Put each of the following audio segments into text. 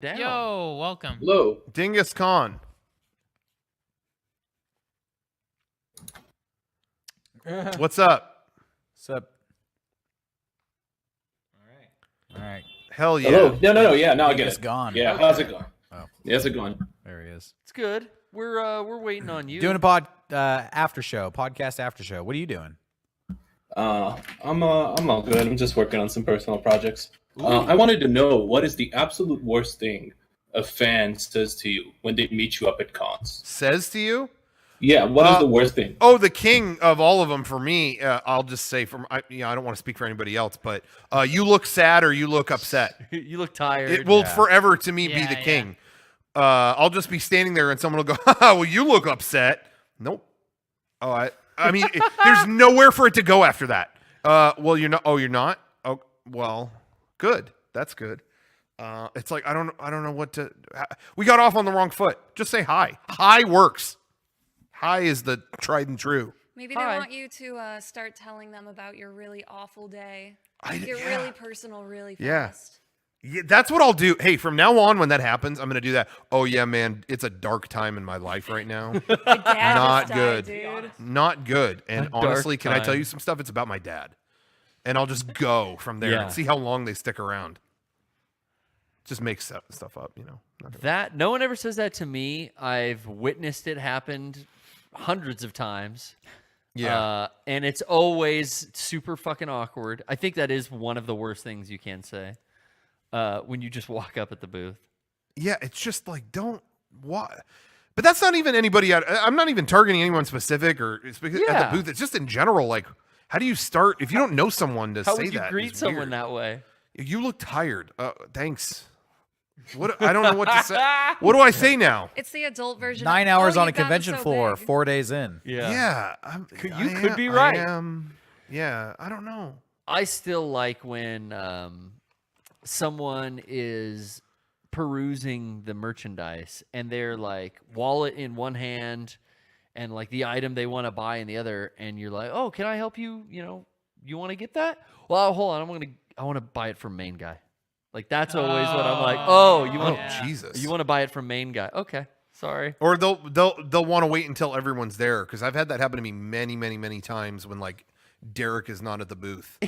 down. Yo, welcome. Hello. Dingus Khan. What's up? What's up? All right. Hell yeah. Hello. No. Yeah, now I get It's it. gone. Yeah, how's it going? Oh. How's it going? There he is. It's good. We're waiting on you. Doing a after show, podcast after show. What are you doing? I'm all good. I'm just working on some personal projects. I wanted to know, what is the absolute worst thing a fan says to you when they meet you up at cons? Says to you? Yeah, what is the worst thing? Oh, the king of all of them for me. I'll just say I don't want to speak for anybody else, but you look sad or you look upset. You look tired. It will forever to me be the king. I'll just be standing there and someone will go, well, you look upset. Nope. Oh, I mean, there's nowhere for it to go after that. Well, you're not. Oh, you're not. Oh, well, good. That's good. It's like I don't know what to. We got off on the wrong foot. Just say hi. Hi works. Hi is the tried and true. Maybe they want you to start telling them about your really awful day. Get really personal really fast. Yeah, that's what I'll do. Hey, from now on, when that happens, I'm going to do that. Oh, yeah, man, it's a dark time in my life right now. Not good. Dude. Not good. And honestly, can I tell you some stuff? It's about my dad. And I'll just go from there and see how long they stick around. Just make stuff up, you know. That no one ever says that to me. I've witnessed it happen hundreds of times. Yeah. And it's always super fucking awkward. I think that is one of the worst things you can say. When you just walk up at the booth. Yeah, it's just like, what? But that's not even anybody. I'm not even targeting anyone specific or at the booth. It's just in general. Like, how do you start if you don't know someone to say that? How would you greet someone that way? You look tired. Thanks. What? I don't know what to say. What do I say now? It's the adult version. 9 hours on a you've gotten convention so floor, big. 4 days in. Yeah. You could be right. I don't know. I still like when someone is perusing the merchandise and they're like wallet in one hand and like the item they want to buy in the other, and you're like, oh, can I help you? You know, you want to get that? Well, hold on, I want to buy it from main guy. Like that's always what I'm like. Oh, you want? Jesus. You want to buy it from main guy? Okay, sorry. Or they'll want to wait until everyone's there, because I've had that happen to me many times when like Derek is not at the booth.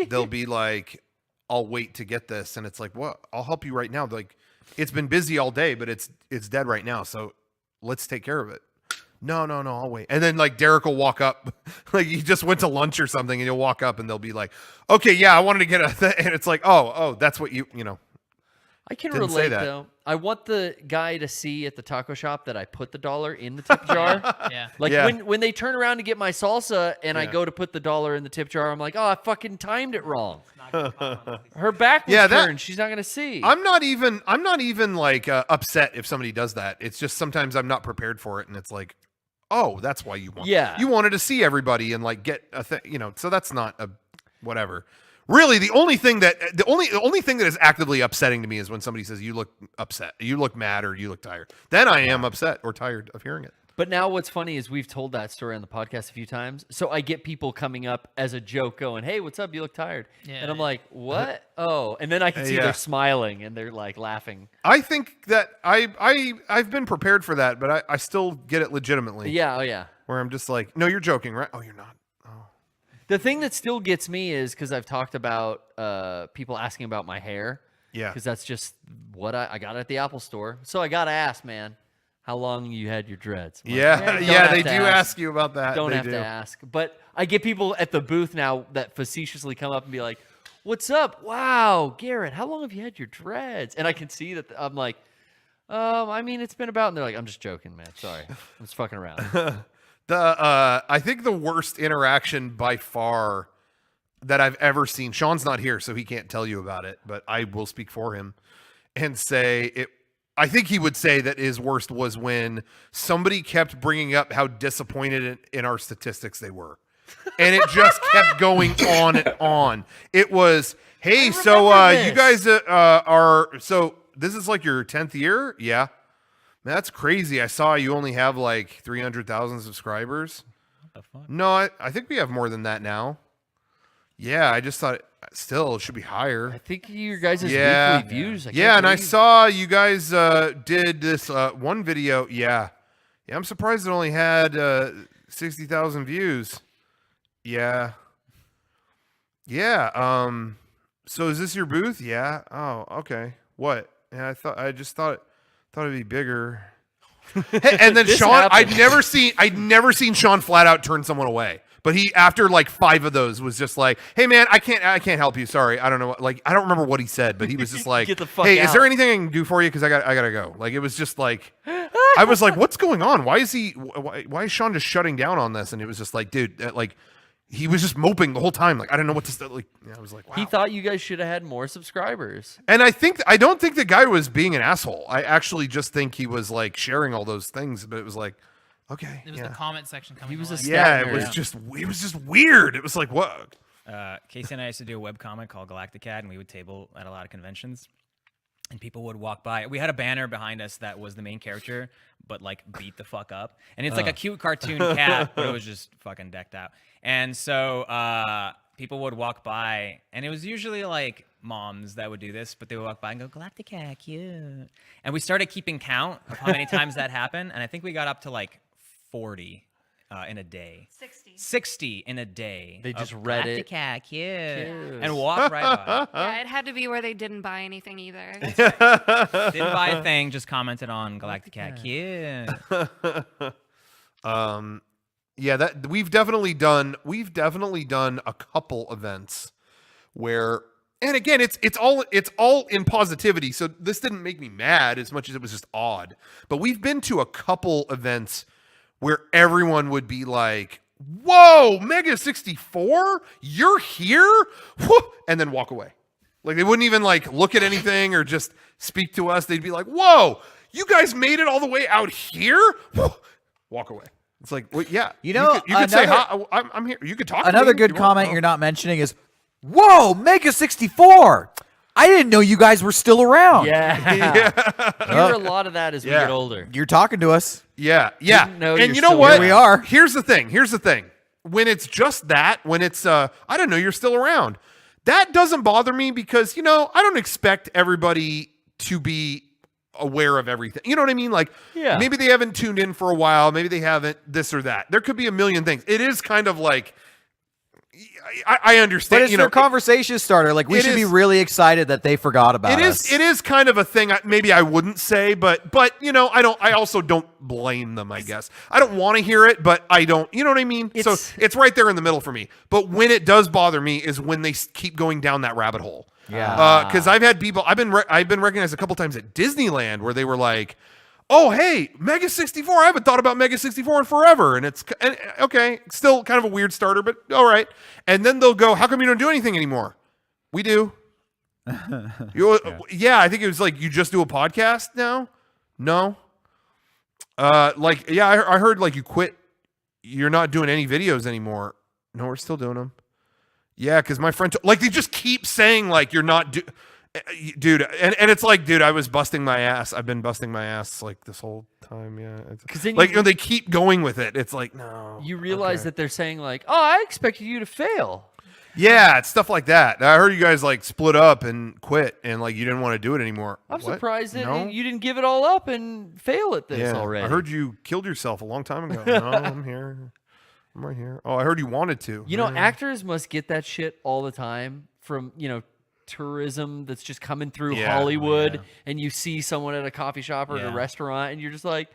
They'll be like, I'll wait to get this, and it's like, what? I'll help you right now. Like, it's been busy all day, but it's dead right now, so let's take care of it. No, I'll wait. And then like Derek will walk up, like he just went to lunch or something, and he'll walk up and they'll be like, okay, yeah, I wanted to get and it's like, oh, that's what you know. I can relate though. I want the guy to see at the taco shop that I put the $1 in the tip jar. Like when they turn around to get my salsa and I go to put the $1 in the tip jar, I'm like, oh, I fucking timed it wrong. Her back was turned. She's not gonna see. I'm not even like upset if somebody does that. It's just sometimes I'm not prepared for it, and it's like, oh, that's why you want. Yeah, you wanted to see everybody and like get a thing, you know. So that's not a whatever. Really, the only thing that is actively upsetting to me is when somebody says you look upset, you look mad, or you look tired. Then I am upset or tired of hearing it. But now what's funny is we've told that story on the podcast a few times. So I get people coming up as a joke going, hey, what's up? You look tired. Yeah, and I'm like, what? Oh. And then I can see they're smiling and they're like laughing. I think that I've been prepared for that, but I still get it legitimately. Yeah. Oh, yeah. Where I'm just like, no, you're joking, right? Oh, you're not. Oh. The thing that still gets me is because I've talked about people asking about my hair. Yeah. Because that's just what I got at the Apple store. So I got to ask, man. How long you had your dreads? Like, they do ask you about that. Don't have to ask. But I get people at the booth now that facetiously come up and be like, what's up? Wow, Garrett, how long have you had your dreads? And I can see that I'm like, I mean, it's been about, and they're like, I'm just joking, man. Sorry. I'm just fucking around. I think the worst interaction by far that I've ever seen, Sean's not here, so he can't tell you about it, but I will speak for him and say it. I think he would say that his worst was when somebody kept bringing up how disappointed in our statistics they were. And it just kept going on and on. It was, hey, so you guys so this is like your 10th year? Yeah. Man, that's crazy. I saw you only have like 300,000 subscribers. What the fuck? No, I think we have more than that now. Yeah, I just thought still it should be higher. I think your guys' Yeah. weekly views. Yeah, and I saw you guys did this one video. Yeah, I'm surprised it only had 60,000 views. Yeah. So is this your booth? Yeah. Oh, okay. What? Yeah, I just thought it'd be bigger. And then Sean, I'd never seen Sean flat out turn someone away. But he, after like 5 of those, was just like, "Hey man, I can't help you. Sorry, I don't know. Like, I don't remember what he said, but he was just like, Get the fuck "Hey, out. is there anything I can do for you? Because I gotta go." Like, it was just like, I was like, "What's going on? Why is Sean just shutting down on this?" And it was just like, dude, like, he was just moping the whole time. Like, I don't know what to say. Like, I was like, wow. He thought you guys should have had more subscribers. And I don't think the guy was being an asshole. I actually just think he was like sharing all those things, but it was like, okay. It was the comment section coming. He was alive. a Yeah, stat it was nerd. just weird. It was like, what? Casey and I used to do a webcomic called Galacticad, and we would table at a lot of conventions. And people would walk by. We had a banner behind us that was the main character, but like beat the fuck up. And it's like a cute cartoon cat, but it was just fucking decked out. And so people would walk by, and it was usually like moms that would do this, but they would walk by and go, Galactica, cute. And we started keeping count of how many times that happened. And I think we got up to like 40 in a day. 60 in a day. They just of read it. Galactica, cute. And walked right by. Yeah, it had to be where they didn't buy anything either. Didn't buy a thing, just commented on Galactica, cute. Yeah, that we've definitely done a couple events where, and again, it's all in positivity. So this didn't make me mad as much as it was just odd. But we've been to a couple events where everyone would be like, "Whoa, Mega64, you're here?" Whew, and then walk away. Like, they wouldn't even like look at anything or just speak to us. They'd be like, "Whoa, you guys made it all the way out here?" Whew, walk away. It's like, well, yeah, You know, you could say, "Hi, I'm here." You could talk. to Another me good if you want. comment you're not mentioning is, "Whoa, Mega64! I didn't know you guys were still around." Yeah. You hear a lot of that as we Yeah. get older. You're talking to us. Yeah. Didn't know And you're you know still what? Here we are. Here's the thing. When it's just that, when it's I don't know, you're still around. That doesn't bother me because, I don't expect everybody to be aware of everything. You know what I mean? Like, Yeah. maybe they haven't tuned in for a while. Maybe they haven't this or that. There could be a million things. It is kind of like, I understand. But it's their conversation starter. Like, we it should be is- really excited that they forgot about us. It is kind of a thing. Maybe I wouldn't say, but I also don't blame them. I guess I don't want to hear it, but I don't. You know what I mean? So it's right there in the middle for me. But when it does bother me is when they keep going down that rabbit hole. Yeah. Because I've had people. I've been recognized a couple times at Disneyland where they were like, "Oh, hey, Mega64. I haven't thought about Mega64 in forever." And it's okay, still kind of a weird starter, but all right. And then they'll go, "How come you don't do anything anymore?" We do. Yeah, I think it was like, you just do a podcast now? No. I heard like you quit. You're not doing any videos anymore. No, we're still doing them. Yeah, because my friend, like, they just keep saying like you're not dude, and it's like, dude, I was busting my ass. I've been busting my ass like this whole time. Yeah, Because then like, they keep going with it. It's like, no. you realize that they're saying like, "Oh, I expected you to fail." Yeah, it's stuff like that. I heard you guys like split up and quit, and like you didn't want to do it anymore. I'm What? surprised that No? you didn't give it all up and fail at this already. I heard you killed yourself a long time ago. No, I'm here. I'm right here. Oh, I heard you wanted to. You know, Yeah. actors must get that shit all the time from, tourism that's just coming through Yeah. Hollywood, and you see someone at a coffee shop or at a Yeah. restaurant, and you're just like,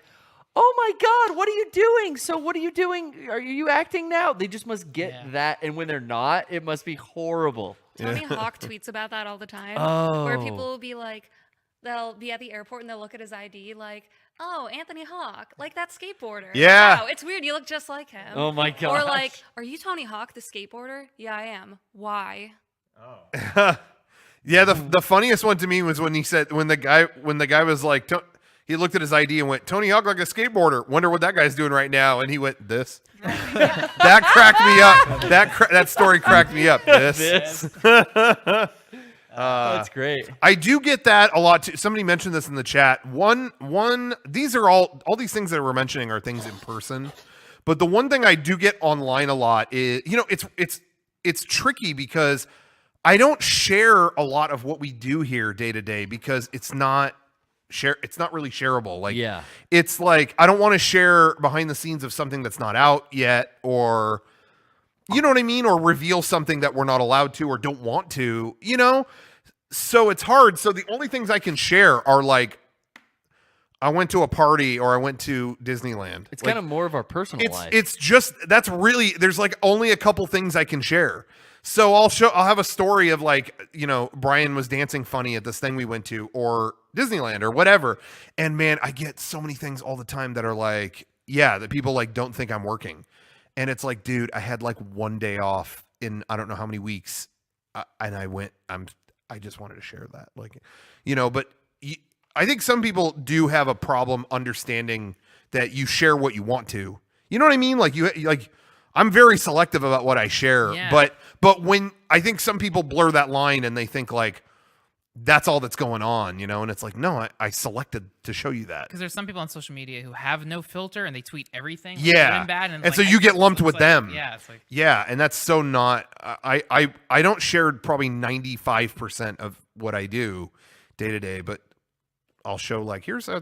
"Oh my God, what are you doing? So what are you doing? Are you acting now?" They just must get that, and when they're not, it must be horrible. Tony Hawk tweets about that all the time. Where people will be like, they'll be at the airport and they'll look at his ID like, "Oh, Anthony Hawk, like that skateboarder." Yeah. Wow, it's weird. You look just like him. Oh my God. Or like, "Are you Tony Hawk, the skateboarder?" "Yeah, I am." "Why?" Yeah, the funniest one to me was when the guy was like, he looked at his ID and went, "Tony Hawk like a skateboarder. Wonder what that guy's doing right now." And he went, "This." That cracked me up. That story cracked me up. This. That's great. I do get that a lot too. Somebody mentioned this in the chat. These are all these things that we're mentioning are things in person. But the one thing I do get online a lot is, it's tricky because I don't share a lot of what we do here day to day because it's not really shareable. Like, Yeah. it's like I don't want to share behind the scenes of something that's not out yet, or you know what I mean, or reveal something that we're not allowed to or don't want to, you know? So it's hard. So the only things I can share are like I went to a party or I went to Disneyland. It's Like, kind of more of our personal life. it's just that's really there's like only a couple things I can share. So I'll have a story of like, you know, Brian was dancing funny at this thing we went to or Disneyland or whatever. And man, I get so many things all the time that are like, yeah, that people like don't think I'm working. And it's like, dude, I had like one day off in I don't know how many weeks, and I just wanted to share that, like, you know. But I think some people do have a problem understanding that you share what you want to. You know what I mean? Like I'm very selective about what I share, Yeah. but when I think some people blur that line and they think like that's all that's going on, you know, and it's like, no, I selected to show you that. Because there's some people on social media who have no filter and they tweet everything. like, Yeah. good and bad. And And like, so you get lumped with like, them. Yeah, it's like Yeah, and that's so not. I don't share probably 95% of what I do day to day, but I'll show like here's a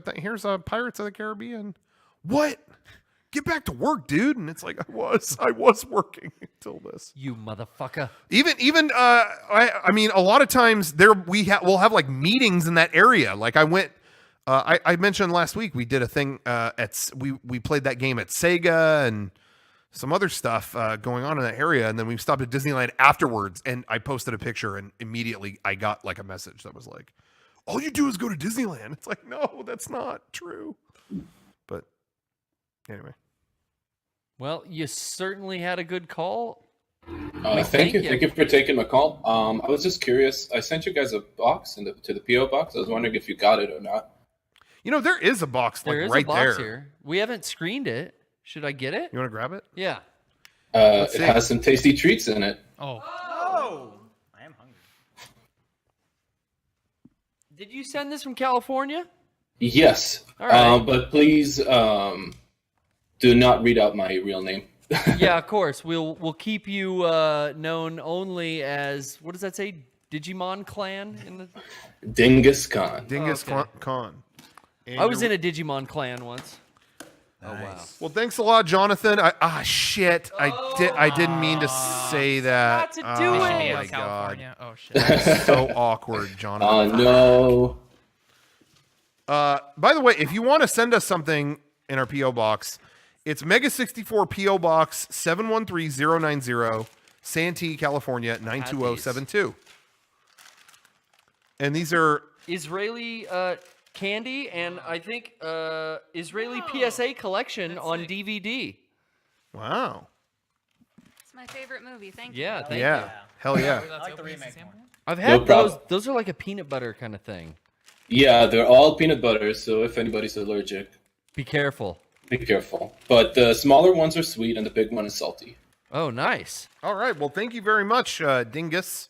Pirates of the Caribbean. What? Get back to work, dude. And it's like I was working until this. You motherfucker. Even I mean a lot of times we'll have like meetings in that area. Like I went. I mentioned last week we did a thing we played that game at Sega and some other stuff going on in that area, and then we stopped at Disneyland afterwards, and I posted a picture, and immediately I got like a message that was like, all you do is go to Disneyland. It's like, no, that's not true. But anyway. Well, you certainly had a good call. Thank you for taking my call. I was just curious. I sent you guys a box to the PO box. I was wondering if you got it or not. You know, there is a box like There is right a box there. here. We haven't screened it. Should I get it? You want to grab it? Yeah. It see. has some tasty treats in it. oh, I am hungry. Did you send this from California? Yes. All right. But please do not read out my real name. Yeah, of course. We'll keep you known only as, what does that say? Digimon clan in the Dingus Khan. Dingus Okay. Khan. And I was you're- in a Digimon clan once. Oh wow. Well, thanks a lot, Jonathan. Shit. I didn't mean to say that. Not to do Oh it. Michigan, my god. California. Oh shit. That's so awkward, Oh Jonathan. no. By the way, if you want to send us something in our PO box, it's Mega64 PO Box 713090, Santee, California 92072. And these are Israeli candy and I think Israeli PSA collection on DVD. wow. It's my favorite movie. Thank you. Yeah, thank Yeah. you. Hell yeah. I like the remake more. I've No had problem. those are like a peanut butter kind of thing. Yeah, they're all peanut butter, so if anybody's allergic, Be careful. be careful. But the smaller ones are sweet and the big one is salty. Oh, nice. All right. Well, thank you very much, Dingus.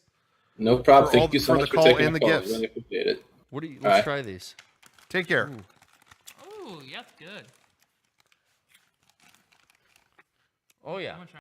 No problem. For all- Thank you so for the much for call taking and the the call. I gifts. really appreciate it. Let's Alright. try these. Take care. Ooh, yeah, that's good. Oh yeah. I'm gonna try